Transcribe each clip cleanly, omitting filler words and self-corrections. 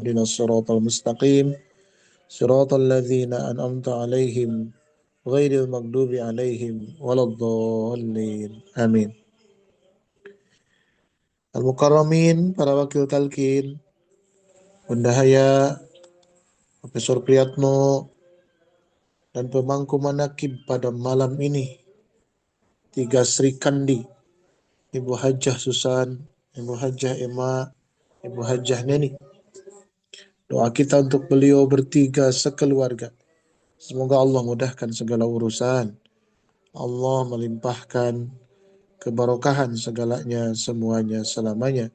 ihdinas siratal mustaqim siratal ladzina an'amta 'alaihim ghairil maghdubi 'alaihim waladdallin. Amin. Al-Mukarramin, para wakil talqin, Bunda Haya, Profesor Priyatno, dan pemangku manakib pada malam ini, tiga Sri Kandi, Ibu Hajah Susan, Ibu Hajah Emma, Ibu Hajah Neni. Doa kita untuk beliau bertiga sekeluarga. Semoga Allah mudahkan segala urusan. Allah melimpahkan keberkahan segalanya, semuanya, selamanya.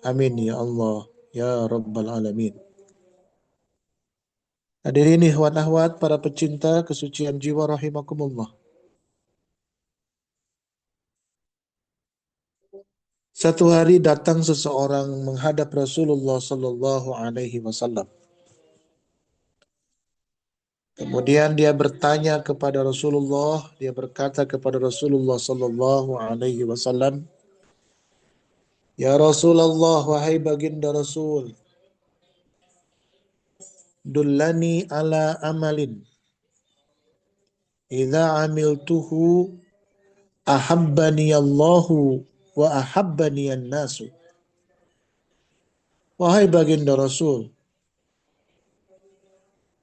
Amin ya Allah, ya Rabbal Alamin. Hadirin ikhwan akhwat, para pecinta kesucian jiwa rahimakumullah. Satu hari datang seseorang menghadap Rasulullah Sallallahu Alaihi Wasallam. Kemudian dia bertanya kepada Rasulullah, dia berkata kepada Rasulullah Sallallahu Alaihi Wasallam, Ya Rasulullah, wahai baginda Rasul, dullani ala amalin, idza amiltuhu ahabbani Allahu wa ahabbani an-nasu. Wahai baginda Rasul,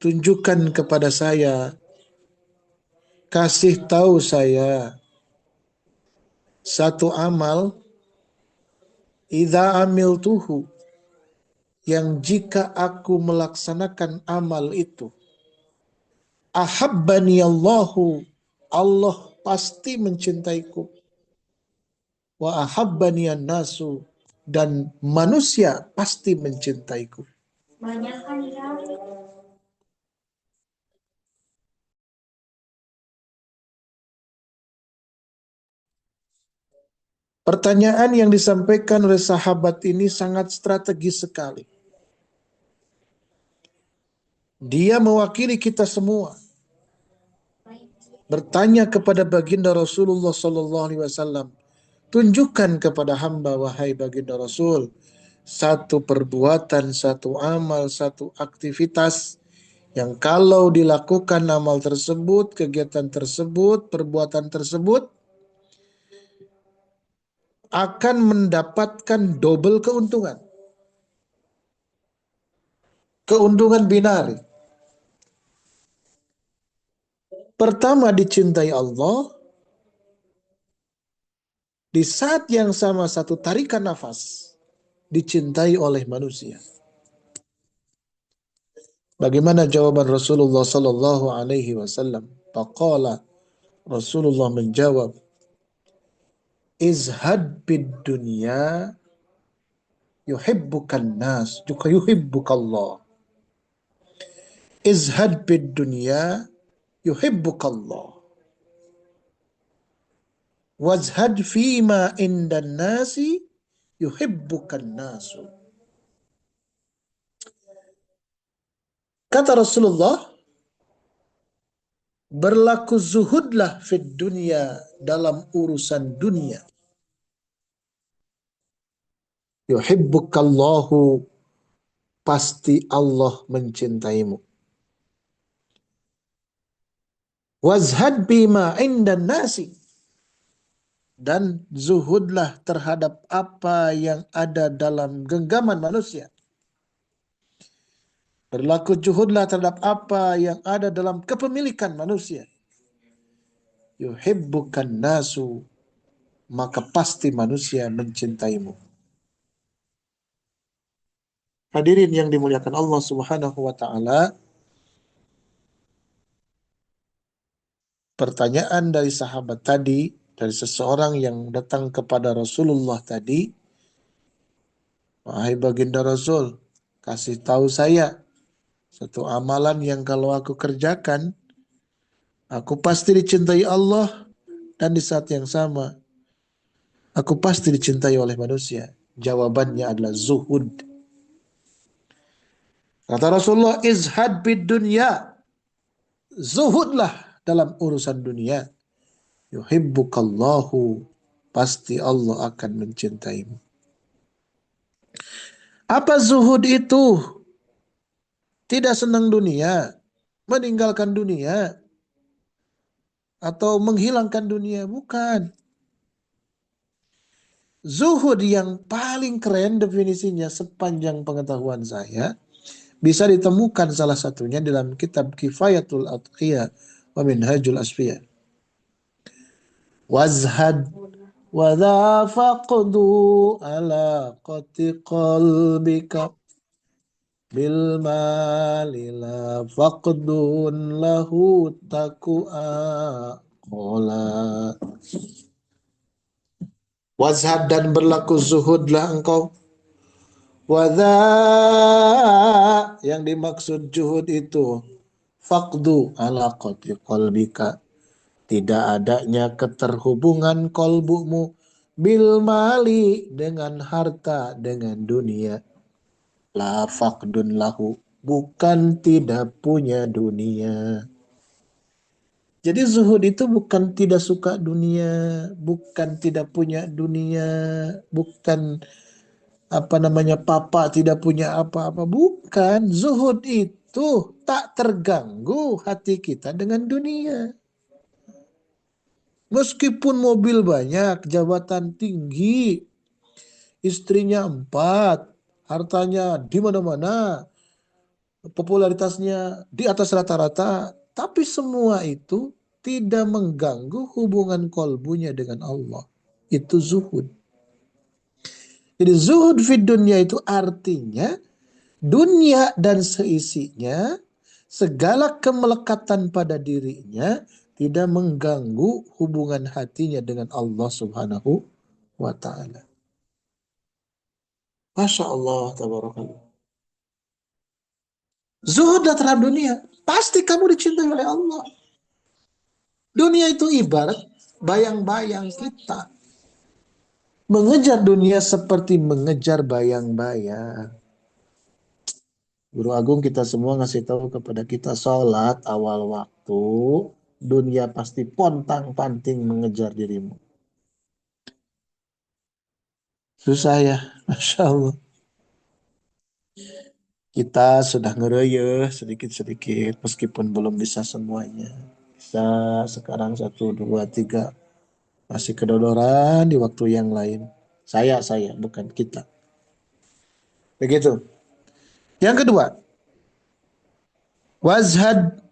tunjukkan kepada saya, kasih tahu saya satu amal, idza amiltuhu, yang jika aku melaksanakan amal itu, ahabbani Allahu, Allah pasti mencintaiku, wa ahabbani an-nasu, dan manusia pasti mencintaiku. Pertanyaan yang disampaikan oleh sahabat ini sangat strategis sekali. Dia mewakili kita semua. Bertanya kepada baginda Rasulullah Sallallahu Alaihi Wasallam, tunjukkan kepada hamba, wahai baginda Rasul, satu perbuatan, satu amal, satu aktivitas yang kalau dilakukan amal tersebut, kegiatan tersebut, perbuatan tersebut akan mendapatkan double keuntungan. Keuntungan binari. Pertama, dicintai Allah. Di saat yang sama, satu tarikan nafas dicintai oleh manusia. Bagaimana jawaban Rasulullah Sallallahu Alaihi Wasallam? Faqala, Rasulullah menjawab, izhad bid dunya yuhibbukan nas juga yuhibbukallah. Izhad bid dunya yuhibbukallah. Wazhad fima indan nasi yuhibbukan nasu. Kata Rasulullah, berlaku zuhudlah fid dunya, dalam urusan dunia. Yuhibbukallahu, pasti Allah mencintaimu. Wazhad bima indan nasi, dan zuhudlah terhadap apa yang ada dalam genggaman manusia. Berlaku juhudlah terhadap apa yang ada dalam kepemilikan manusia. Yuhibbukan nasu, maka pasti manusia mencintaimu. Hadirin yang dimuliakan Allah Subhanahu wa taala, pertanyaan dari sahabat tadi, dari seseorang yang datang kepada Rasulullah tadi, wahai baginda Rasul, kasih tahu saya satu amalan yang kalau aku kerjakan, aku pasti dicintai Allah, dan di saat yang sama, aku pasti dicintai oleh manusia. Jawabannya adalah zuhud. Kata Rasulullah, izhad bid dunya, zuhudlah dalam urusan dunia. Yuhibbukallahu, pasti Allah akan mencintaimu. Apa zuhud itu? tidak senang dunia, meninggalkan dunia, atau menghilangkan dunia. Bukan. Zuhud yang paling keren definisinya sepanjang pengetahuan saya, bisa ditemukan salah satunya dalam kitab Kifayatul Atqiya wa Minhajul Asfiya. Wazhad wa dha faqdu ala qati qalbika bil mali la faqdun lahu taku'a qala. Wazhad, dan berlaku zuhudlah engkau. Wadha, yang dimaksud juhud itu faqdu alaqati qalbika, tidak adanya keterhubungan kolbumu bil mali, dengan harta, dengan dunia. La faqdun lahu, bukan tidak punya dunia. Jadi zuhud itu bukan tidak suka dunia, bukan tidak punya dunia, bukan papa tidak punya apa-apa. Bukan. Zuhud itu tak terganggu hati kita dengan dunia. Meskipun mobil banyak, jabatan tinggi, istrinya 4, hartanya di mana-mana, popularitasnya di atas rata-rata, tapi semua itu tidak mengganggu hubungan kolbunya dengan Allah. Itu zuhud. Jadi zuhud fid dunia itu artinya dunia dan seisinya, segala kemelekatan pada dirinya, tidak mengganggu hubungan hatinya dengan Allah Subhanahu wa Ta'ala. Masya Allah, tabarakallah. Zuhudlah terhadap dunia, pasti kamu dicintai oleh Allah. Dunia itu ibarat bayang-bayang kita. Mengejar dunia seperti mengejar bayang-bayang. Guru Agung kita semua ngasih tahu kepada kita, sholat awal waktu, dunia pasti pontang-panting mengejar dirimu. Susah ya, Masya Allah. Kita sudah ngereyeh sedikit-sedikit, meskipun belum bisa semuanya. Bisa sekarang 1, 2, 3, masih kedodoran di waktu yang lain. Saya, bukan kita. Begitu. Yang kedua, wazhad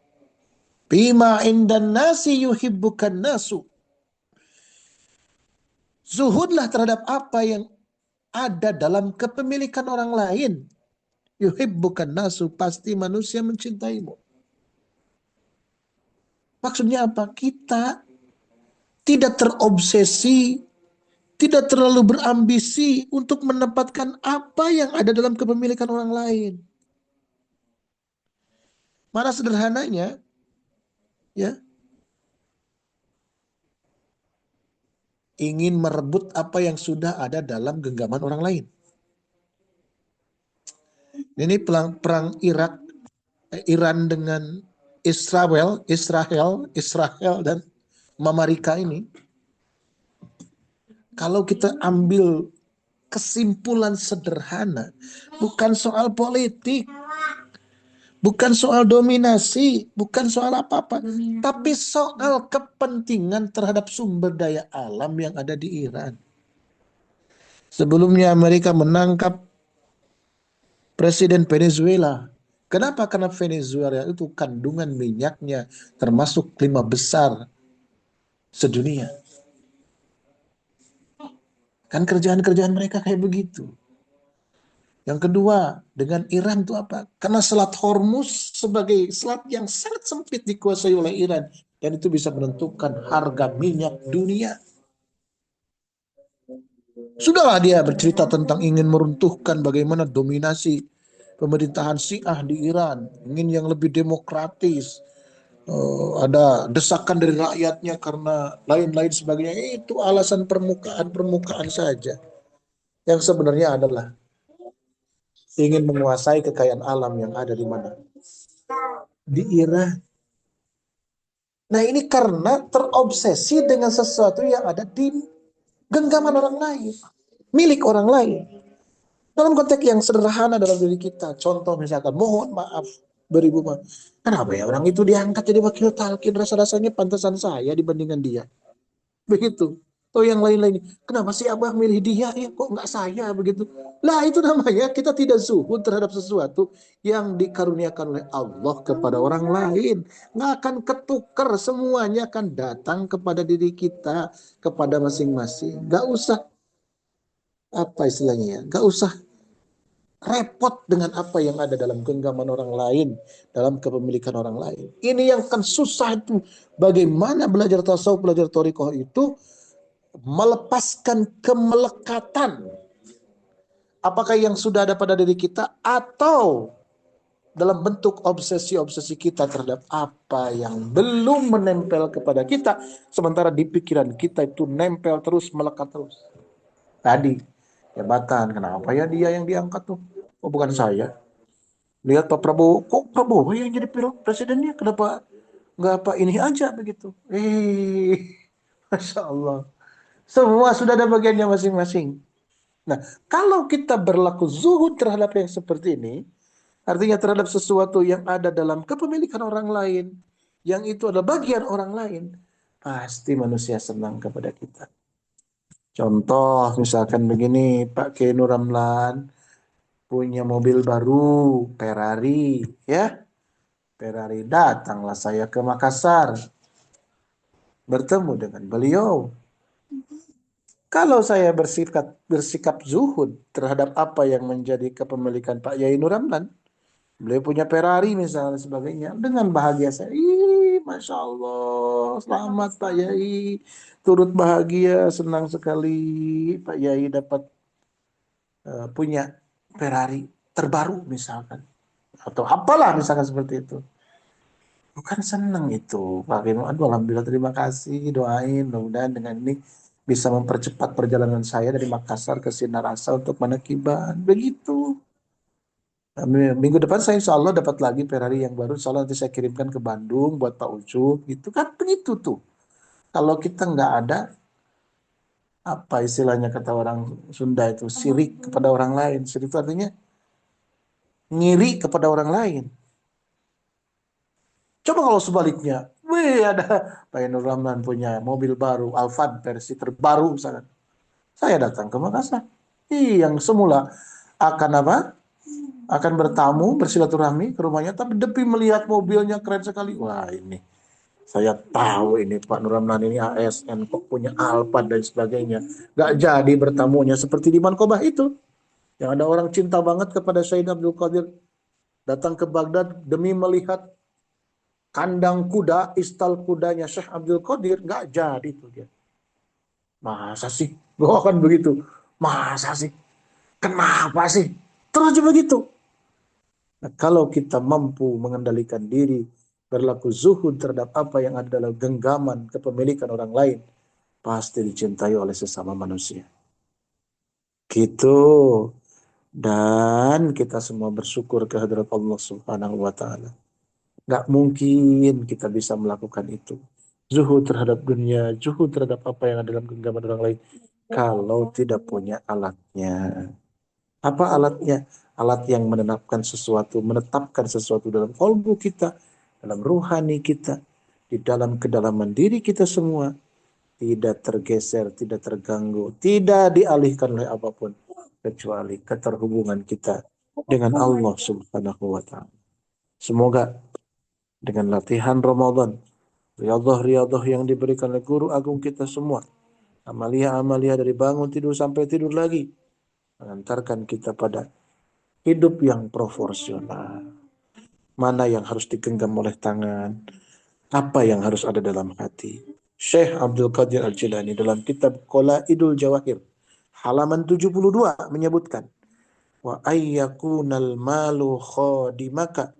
bima indan nasi yuhibbukan nasu. Zuhudlah terhadap apa yang ada dalam kepemilikan orang lain. Yuhibbukan nasu, pasti manusia mencintaimu. Maksudnya apa? Kita tidak terobsesi, tidak terlalu berambisi untuk mendapatkan apa yang ada dalam kepemilikan orang lain. Mana sederhananya, ya, ingin merebut apa yang sudah ada dalam genggaman orang lain. Ini perang Iran dengan Israel dan Amerika ini. Kalau kita ambil kesimpulan sederhana, bukan soal politik, bukan soal dominasi, bukan soal apa-apa, tapi soal kepentingan terhadap sumber daya alam yang ada di Iran. Sebelumnya Amerika menangkap Presiden Venezuela. Kenapa? Karena Venezuela itu kandungan minyaknya termasuk 5 besar sedunia. Kan kerjaan-kerjaan mereka kayak begitu. Yang kedua, dengan Iran itu apa? Karena Selat Hormuz sebagai selat yang sangat sempit dikuasai oleh Iran. Dan itu bisa menentukan harga minyak dunia. Sudahlah dia bercerita tentang ingin meruntuhkan bagaimana dominasi pemerintahan Syiah di Iran. Ingin yang lebih demokratis. Ada desakan dari rakyatnya karena lain-lain sebagainya. Itu alasan permukaan saja. Yang sebenarnya adalah ingin menguasai kekayaan alam yang ada di mana? Di Iran. Nah ini karena terobsesi dengan sesuatu yang ada di genggaman orang lain, milik orang lain. Dalam konteks yang sederhana dalam diri kita, contoh misalkan, mohon maaf, beribu maaf. Kenapa ya orang itu diangkat jadi wakil talkin? Rasa-rasanya pantasan saya dibandingkan dia. Begitu. Oh yang lain-lain, kenapa sih abah milih dia ya kok nggak saya begitu? Lah itu namanya kita tidak zuhud terhadap sesuatu yang dikaruniakan oleh Allah kepada orang lain. Nggak akan ketukar, semuanya akan datang kepada diri kita, kepada masing-masing. Nggak usah apa istilahnya ya, nggak usah repot dengan apa yang ada dalam genggaman orang lain, dalam kepemilikan orang lain. Ini yang kan susah itu. Bagaimana belajar tasawuf, belajar thariqah itu melepaskan kemelekatan. Apakah yang sudah ada pada diri kita atau dalam bentuk obsesi-obsesi kita terhadap apa yang belum menempel kepada kita, sementara di pikiran kita itu nempel terus, melekat terus. Tadi, jabatan, kenapa ya dia yang diangkat tuh? Oh bukan saya. Lihat Pak Prabowo, kok Prabowo yang jadi presidennya? Kenapa nggak apa ini aja begitu? Masya Allah. Semua sudah ada bagiannya masing-masing. Nah, kalau kita berlaku zuhud terhadap yang seperti ini, artinya terhadap sesuatu yang ada dalam kepemilikan orang lain, yang itu adalah bagian orang lain, pasti manusia senang kepada kita. Contoh, misalkan begini, Pak Kiai Nur Ramlan punya mobil baru, Ferrari, ya. Ferrari, datanglah saya ke Makassar, bertemu dengan beliau. Kalau saya bersikap zuhud terhadap apa yang menjadi kepemilikan Pak Yai Nur Ramlan, beliau punya Ferrari misalnya sebagainya, dengan bahagia saya, Masya Allah, selamat Pak Yai, turut bahagia, senang sekali Pak Yai dapat punya Ferrari terbaru misalkan, atau apalah misalkan seperti itu. Bukan senang itu, Pak Bimo. Aduh, alhamdulillah terima kasih, doain mudah-mudahan dengan ini bisa mempercepat perjalanan saya dari Makassar ke Sinarasa untuk Manakiban. Begitu. Minggu depan saya insya Allah dapat lagi Ferrari yang baru. Insya Allah nanti saya kirimkan ke Bandung buat Pak Ucup. Gitu kan begitu tuh. Kalau kita nggak ada, apa istilahnya kata orang Sunda itu, sirik kepada orang lain. Sirik itu artinya ngiri kepada orang lain. Coba kalau sebaliknya, wih ada Pak Nur Rahman punya mobil baru, Alphard versi terbaru misalkan. Saya datang ke Makassar. Yang semula akan apa? Akan bertamu, bersilaturahmi ke rumahnya, tapi demi melihat mobilnya keren sekali. Wah ini, saya tahu ini Pak Nur Rahman ini ASN kok punya Alphard dan sebagainya. Gak jadi bertamunya seperti di Mankobah itu. Yang ada orang cinta banget kepada Sayyid Abdul Qadir. Datang ke Baghdad demi melihat kandang kuda, istal kudanya Syekh Abdul Qadir, nggak jadi tuh dia. Masa sih? Gue kan begitu. Masa sih? Kenapa sih? Terus aja begitu. Nah, kalau kita mampu mengendalikan diri, berlaku zuhud terhadap apa yang ada dalam genggaman kepemilikan orang lain, pasti dicintai oleh sesama manusia. Gitu. Dan kita semua bersyukur kehadirat Allah Subhanahu wa Ta'ala. Nggak mungkin kita bisa melakukan itu. Zuhud terhadap dunia, zuhud terhadap apa yang ada dalam genggaman orang lain. Kalau tidak punya alatnya. Apa alatnya? Alat yang menetapkan sesuatu dalam kalbu kita, dalam ruhani kita, di dalam kedalaman diri kita semua. Tidak tergeser, tidak terganggu, tidak dialihkan oleh apapun. Kecuali keterhubungan kita dengan Allah Subhanahu wa Ta'ala. Semoga dengan latihan Ramadan, riyadhah-riyadhah yang diberikan oleh guru agung kita semua, amalia-amalia dari bangun tidur sampai tidur lagi, mengantarkan kita pada hidup yang proporsional. Mana yang harus digenggam oleh tangan, apa yang harus ada dalam hati. Syekh Abdul Qadir Al-Jilani dalam kitab Qalaidul Jawahir halaman 72 menyebutkan, wa ayyakunal malu khadimaka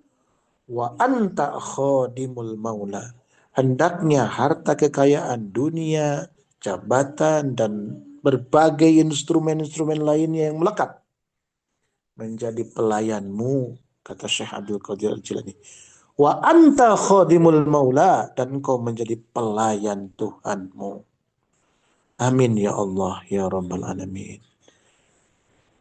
wa anta khadimul maula. Hendaknya harta kekayaan dunia, jabatan, dan berbagai instrumen-instrumen lainnya yang melekat menjadi pelayanmu, kata Syekh Abdul Qadir Al-Jilani. Wa anta khadimul maula, dan engkau menjadi pelayan Tuhanmu. Amin ya Allah ya Rabbal Alamin.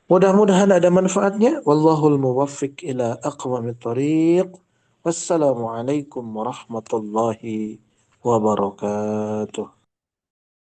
Mudah-mudahan ada manfaatnya. Wallahul muwaffiq ila aqwamit thariq. Wassalamualaikum warahmatullahi wabarakatuh.